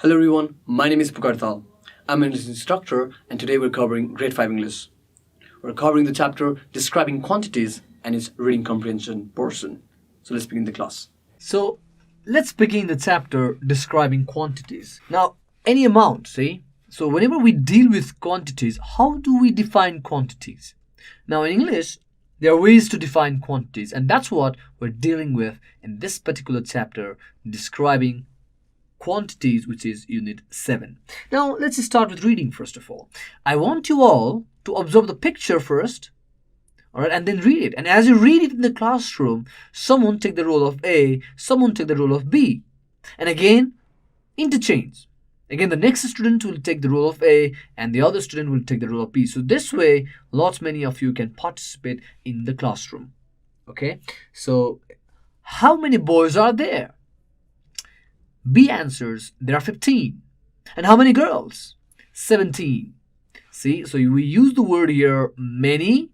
Hello everyone, my name is Pukar Dhital. I'm an English instructor and today we're covering Grade 5 English. We're covering the chapter Describing Quantities and its reading comprehension portion. So let's begin the class. So let's begin the chapter describing quantities. Now, any amount, see? So whenever we deal with quantities, how do we define quantities? Now in English, there are ways to define quantities, and that's what we're dealing with in this particular chapter, describing quantities, which is unit 7. Now let's start with reading first of all. I want you all to observe the picture first, all right, and then read it. And as you read it in the classroom, someone take the role of A, someone take the role of B. And again, interchange. Again, the next student will take the role of A and the other student will take the role of B. So this way, many of you can participate in the classroom. Okay, so how many boys are there? B answers, there are 15. And how many girls? 17. See, so we use the word here, many,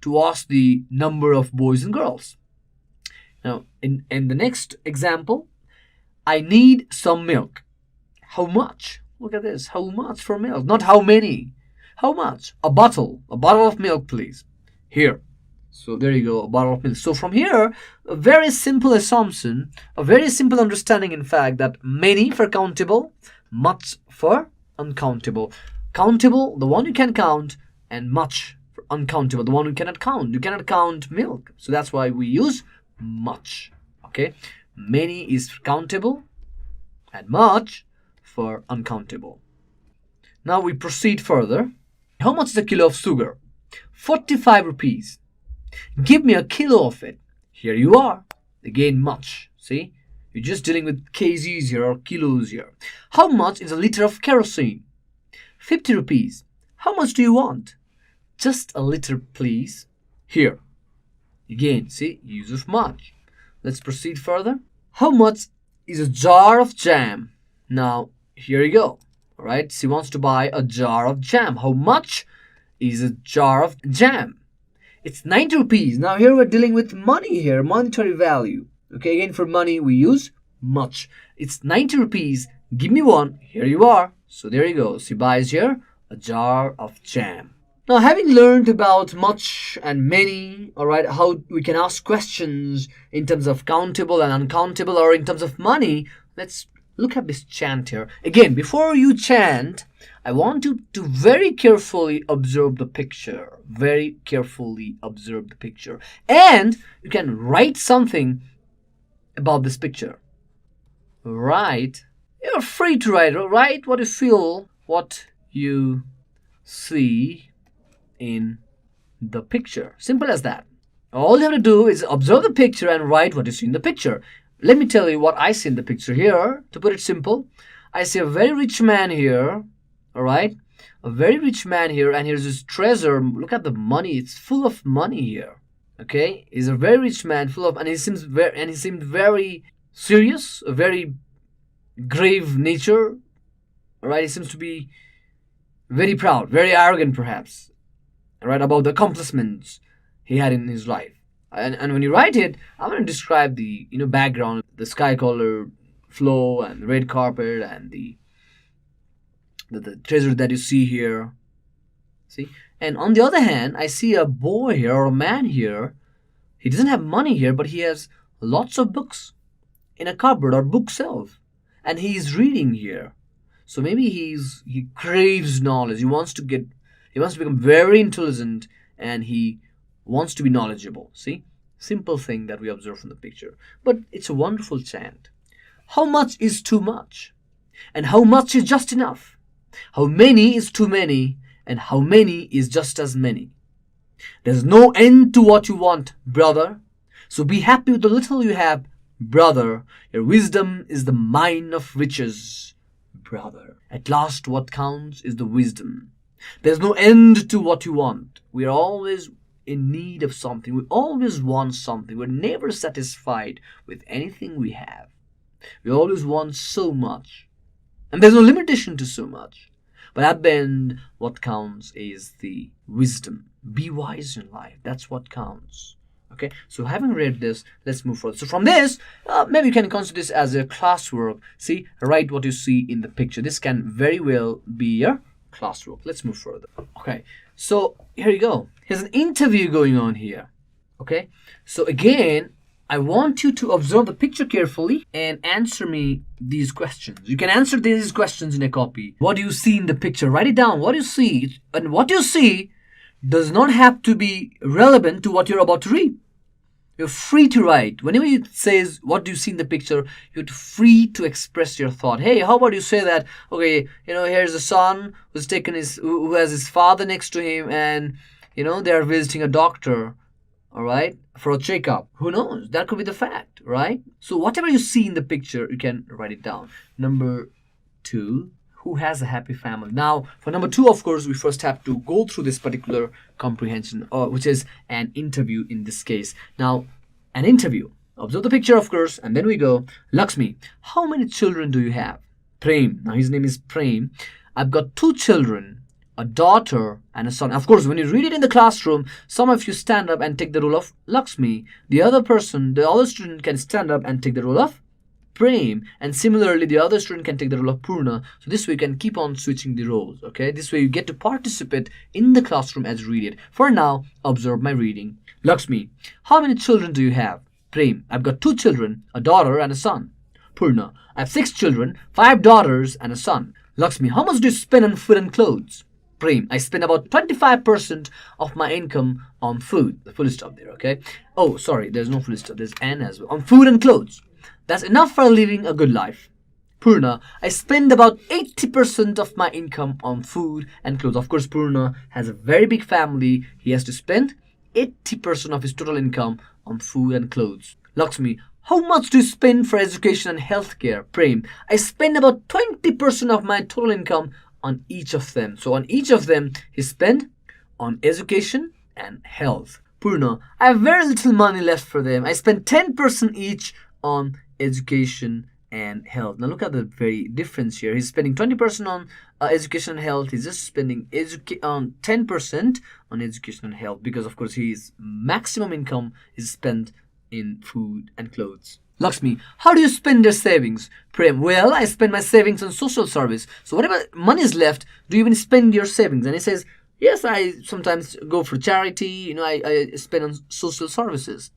to ask the number of boys and girls. Now, in the next example, I need some milk. How much? Look at this. How much for milk? Not how many. How much? A bottle of milk, please. Here. So there you go, a bottle of milk. So from here, a very simple assumption, a very simple understanding, in fact, that many for countable, much for uncountable. Countable, the one you can count, and much for uncountable, the one you cannot count. You cannot count milk. So that's why we use much. Okay? Many is countable, and much for uncountable. Now we proceed further. How much is a kilo of sugar? 45 rupees. Give me a kilo of it. Here you are. Again, much. See? You're just dealing with kgs here or kilos here. How much is a liter of kerosene? 50 rupees. How much do you want? Just a liter, please. Here. Again, see? Use of much. Let's proceed further. How much is a jar of jam? Now, here you go. All right? She wants to buy a jar of jam. How much is a jar of jam? It's 90 rupees. Now here we're dealing with money here, monetary value. Okay, again for money we use much. It's 90 rupees. Give me one. Here you are. So there you go. She buys here a jar of jam. Now having learned about much and many, all right, how we can ask questions in terms of countable and uncountable or in terms of money, let's look at this chant here. Again, before you chant, I want you to very carefully observe the picture. Very carefully observe the picture. And you can write something about this picture. Write. You're free to write. Write what you feel, what you see in the picture. Simple as that. All you have to do is observe the picture and write what you see in the picture. Let me tell you what I see in the picture here. To put it simple, I see a very rich man here. All right, a very rich man here, and here's his treasure. Look at the money; it's full of money here. Okay, he's a very rich man, full of, and he seemed very serious, a very grave nature. All right, he seems to be very proud, very arrogant, perhaps. All right, about the accomplishments he had in his life. And when you write it, I'm going to describe the background, the sky color flow, and the red carpet, and the treasure that you see here. See? And on the other hand, I see a boy here or a man here. He doesn't have money here, but he has lots of books in a cupboard or bookshelf. And he is reading here. So maybe he craves knowledge. He wants to become very intelligent, and he wants to be knowledgeable. See? Simple thing that we observe from the picture. But it's a wonderful chant. How much is too much? And how much is just enough? How many is too many, and how many is just as many? There's no end to what you want, brother. So be happy with the little you have, brother. Your wisdom is the mine of riches, brother. At last what counts is the wisdom. There's no end to what you want. We are always in need of something. We always want something. We're never satisfied with anything we have. We always want so much. And there's no limitation to so much. But at the end, what counts is the wisdom. Be wise in life. That's what counts. Okay, so having read this, let's move forward. So from this, maybe you can consider this as a classwork. See, write what you see in the picture. This can very well be your classwork. Let's move further. Okay, so here you go. Here's an interview going on here. Okay, so again, I want you to observe the picture carefully and answer me these questions. You can answer these questions in a copy. What do you see in the picture? Write it down. What do you see? And what you see does not have to be relevant to what you're about to read. You're free to write. Whenever it says, what do you see in the picture, you're free to express your thought. Hey, how about you say that, okay, here's a son who has his father next to him, and, they are visiting a doctor, all right, for a checkup. Who knows? That could be the fact, right? So whatever you see in the picture, you can write it down. Number 2, who has a happy family? Now, for number 2, of course, we first have to go through this particular comprehension, which is an interview in this case. Now, an interview. Observe the picture, of course, and then we go. Lakshmi, how many children do you have? Prem. Now, his name is Prem. I've got 2 children, a daughter and a son. Of course, when you read it in the classroom, some of you stand up and take the role of Lakshmi. The other student can stand up and take the role of Prem, and similarly the other student can take the role of Purna. So this way you can keep on switching the roles. Okay, this way you get to participate in the classroom as you read it. For now, observe my reading. Lakshmi, how many children do you have? Prem, I've got 2 children, a daughter and a son. Purna, I have 6 children, 5 daughters and a son. Lakshmi, how much do you spend on food and clothes? Prem, I spend about 25% of my income on food. The full stop there, okay? Oh, sorry, there's no full stop. There's an as well. On food and clothes. That's enough for living a good life. Purna, I spend about 80% of my income on food and clothes. Of course, Purna has a very big family. He has to spend 80% of his total income on food and clothes. Lakshmi, how much do you spend for education and healthcare? Prem, I spend about 20% of my total income on each of them. So on each of them, he spent on education and health. Purna, I have very little money left for them. I spend 10% each on education and health. Now look at the very difference here. He's spending 20% on education and health. He's just spending 10% on education and health, because of course his maximum income is spent in food and clothes. Lakshmi, how do you spend your savings? Prem, well, I spend my savings on social service. So whatever money is left, do you even spend your savings? And he says, yes, I sometimes go for charity. I spend on social services.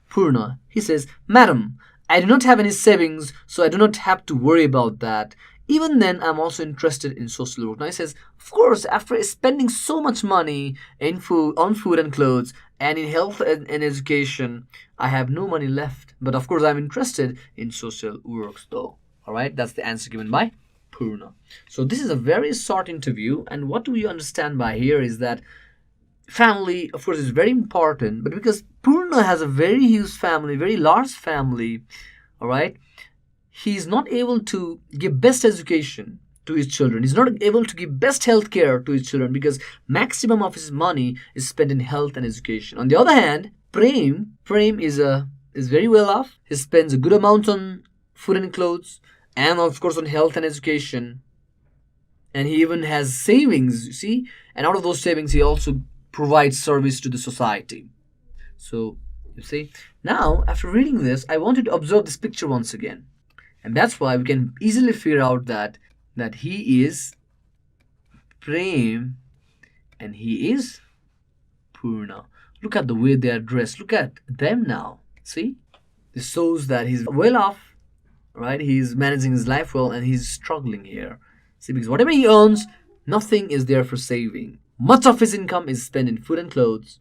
Purna, he says, Madam, I do not have any savings, so I do not have to worry about that. Even then, I'm also interested in social work. Now he says, of course, after spending so much money on food and clothes, and in health and education, I have no money left. But of course, I'm interested in social works though. All right, that's the answer given by Purna. So this is a very short interview, and what do we understand by here is that family, of course, is very important, but because Purna has a very huge family, very large family, all right, he's not able to give best education to his children. He's not able to give best health care to his children because maximum of his money is spent in health and education. On the other hand, Prem is very well off. He spends a good amount on food and clothes, and of course on health and education. And he even has savings, you see, and out of those savings he also provides service to the society. So you see, now after reading this, I want you to observe this picture once again, and that's why we can easily figure out that he is Prem and he is Purna. Look at the way they are dressed. Look at them now. See, this shows that he's well off, right? He's managing his life well, and he's struggling here. See, because whatever he earns, nothing is there for saving. Much of his income is spent in food and clothes,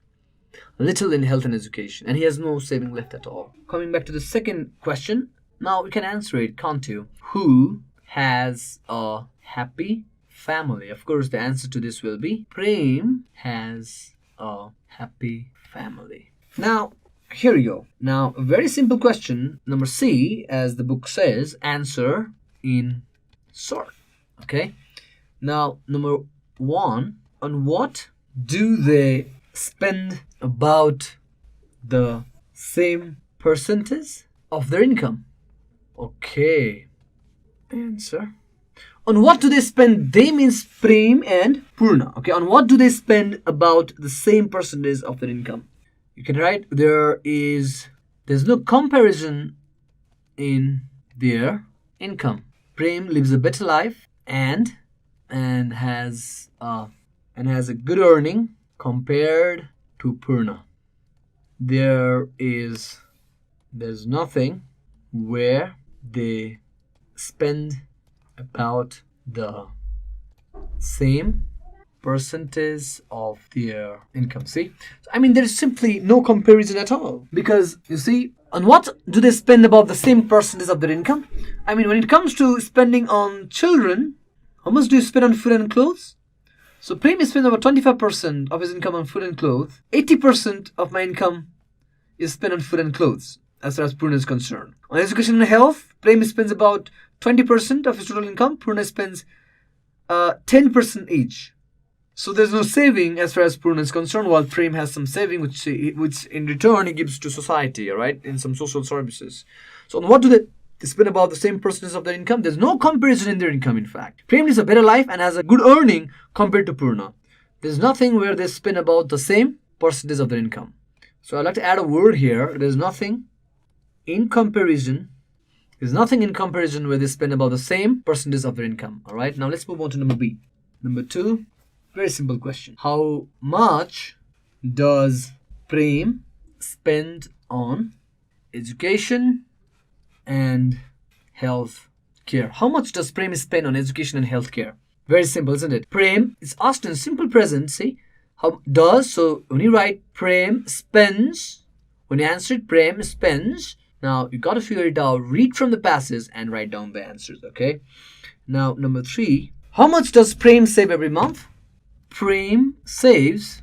little in health and education, and he has no saving left at all. Coming back to the second question, now we can answer it, can't you? Who has a happy family? Of course, the answer to this will be Prem has a happy family. Now, here you go. Now, a very simple question, number C, as the book says, answer in short. Okay? Now, number 1, on what do they spend about the same percentage of their income? Okay. Answer. On what do they spend? They means Prem and Purna. Okay, on what do they spend about the same percentage of their income? you can write there's no comparison in their income. Prem lives a better life and has a good earning compared to Purna. There's nothing where they spend about the same percentage of their income. See, I mean, there is simply no comparison at all, because you see, on what do they spend about the same percentage of their income? I mean, when it comes to spending on children, how much do you spend on food and clothes? So Prem spends about 25% of his income on food and clothes. 80% of my income is spent on food and clothes, as far as Purna is concerned. On education and health, Prem spends about 20% of his total income. Purna spends 10% each. So there's no saving as far as Purna is concerned, while Prem has some saving, which in return he gives to society, all right, in some social services. So on what do they spend about the same percentage of their income? There's no comparison in their income, in fact. Prem lives a better life and has a good earning compared to Purna. There's nothing where they spend about the same percentage of their income. So I'd like to add a word here. There's nothing in comparison where they spend about the same percentage of their income. All right, now let's move on to number B. Number 2. Very simple question. How much does Prem spend on education and health care? How much does Prem spend on education and health care? Very simple, isn't it? Prem is asked in simple present. See, how does, so when you write Prem spends, when you answer it, Prem spends. Now you got to figure it out. Read from the passage and write down the answers. Okay. Now number 3. How much does Prem save every month? Prem saves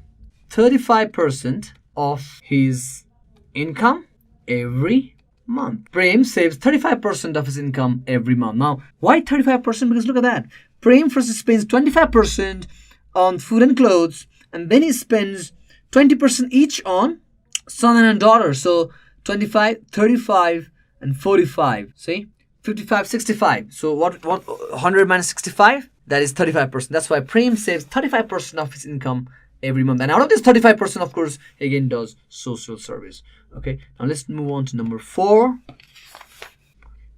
35% of his income every month. Prem saves 35% of his income every month. Now, why 35%? Because look at that. Prem first spends 25% on food and clothes, and then he spends 20% each on son and daughter. So 25, 35, and 45. See? 55, 65. So what 100 minus 65? That is 35%. That's why Prem saves 35% of his income every month. And out of this 35%, of course, again does social service. Okay, now let's move on to number 4.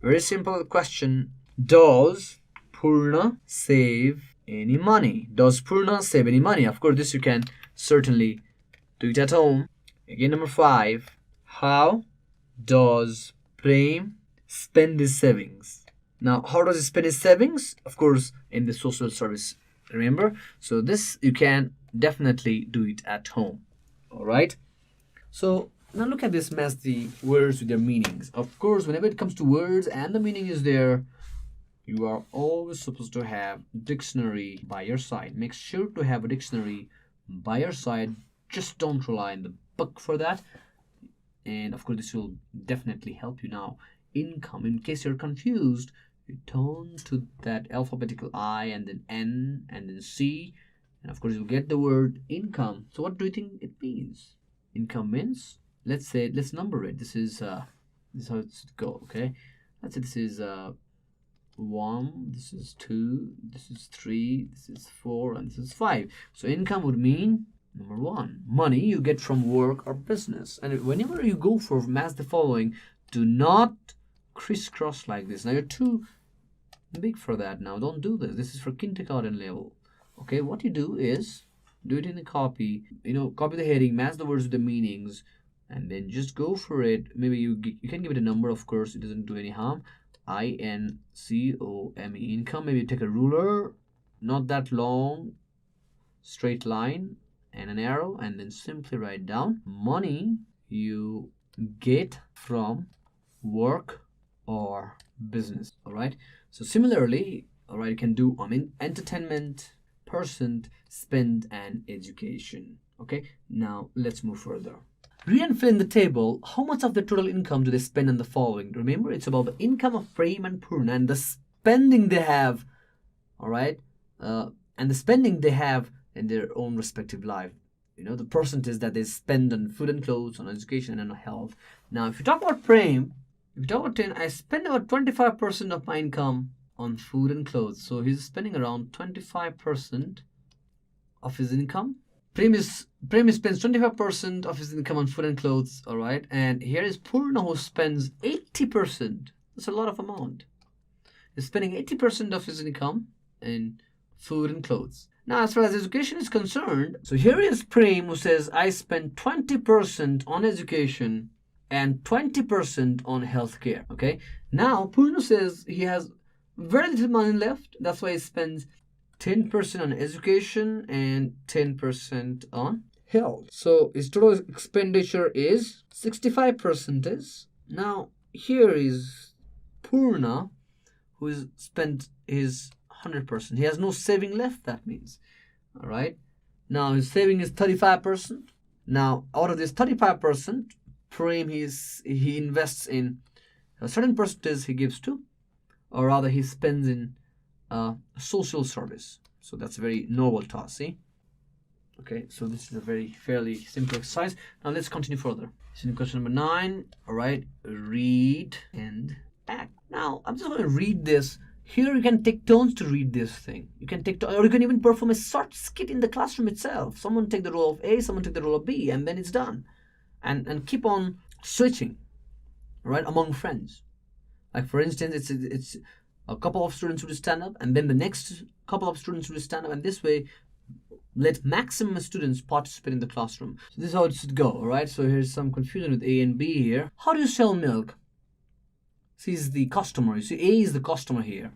Very simple question. Does Purna save any money? Does Purna save any money? Of course, this you can certainly do it at home. Again, number 5. How does Prem spend his savings? Now, how does he spend his savings? Of course, in the social service, remember? So this, you can definitely do it at home. All right? So now look at this, match the words with their meanings. Of course, whenever it comes to words and the meaning is there, you are always supposed to have dictionary by your side. Make sure to have a dictionary by your side. Just don't rely on the book for that. And of course, this will definitely help you now. Income, in case you're confused, you turn to that alphabetical I and then N and then C, and of course you'll get the word income. So what do you think it means? Income means, let's number it. This is how it should go. Okay, let's say this is 1, this is 2, this is 3, this is 4, and this is 5. So income would mean, number 1, money you get from work or business. And whenever you go for match the following, do not crisscross like this. Now you're too big for that. Now don't do this. This is for kindergarten level. Okay, what you do is do it in the copy. Copy the heading, match the words with the meanings, and then just go for it. Maybe you can give it a number. Of course, it doesn't do any harm. INCOME, income. Maybe you take a ruler, not that long, straight line and an arrow, and then simply write down money you get from work or business. All right, so similarly, all right, you can do entertainment, percent, spend, and education. Okay, now let's move further. Read and fill in the table. How much of the total income do they spend on the following? Remember, it's about the income of Prem and Purna and the spending they have. All right, and the spending they have in their own respective life. The percentage that they spend on food and clothes, on education, and on health. Now, if you talk about Prem, if you talk about 10, I spend about 25% of my income on food and clothes. So he's spending around 25% of his income Prem spends 25% of his income on food and clothes, all right? And here is Purna, who spends 80%. That's a lot of amount. He's spending 80% of his income in food and clothes. Now, as far as education is concerned, so here is Prem, who says, I spend 20% on education and 20% on healthcare, okay? Now, Purna says he has very little money left. That's why he spends 10% on education and 10% on health. So his total expenditure is 65%. Now, here is Purna, who has spent his 100%. He has no saving left, that means. All right. Now, his saving is 35%. Now, out of this 35%, Prem, he invests in a certain percentage he gives to, or rather he spends in social service. So that's a very noble task, see? Okay, so this is a very fairly simple exercise. Now let's continue further. So in question number 9, all right, read and act. Now, I'm just going to read this. Here you can take turns to read this thing. You can take, or you can even perform a short skit in the classroom itself. Someone take the role of A, someone take the role of B, and then it's done. And keep on switching, right, among friends. Like for instance, it's a couple of students will stand up, and then the next couple of students will stand up, and this way, let maximum students participate in the classroom. So this is how it should go, all right? So here's some confusion with A and B here. How do you sell milk? C is the customer. You see, A is the customer here.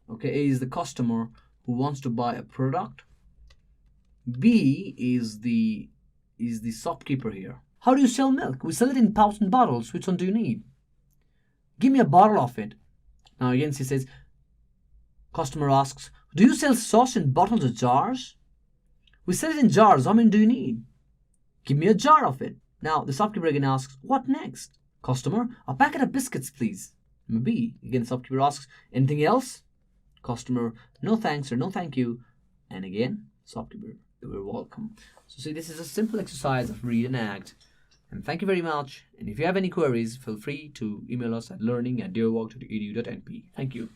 Okay, A is the customer who wants to buy a product. B is the shopkeeper here. How do you sell milk? We sell it in pouches and bottles. Which one do you need? Give me a bottle of it. Now again, she says, customer asks, do you sell sauce in bottles or jars? We sell it in jars. How many do you need? Give me a jar of it. Now the shopkeeper again asks, what next? Customer, a packet of biscuits, please. B. Again, the shopkeeper asks, anything else? Customer, no thanks or no thank you. And again, shopkeeper, you're welcome. So see, this is a simple exercise of read and act. And thank you very much. And if you have any queries, feel free to email us at learning@deerwalk.edu.np. Thank you.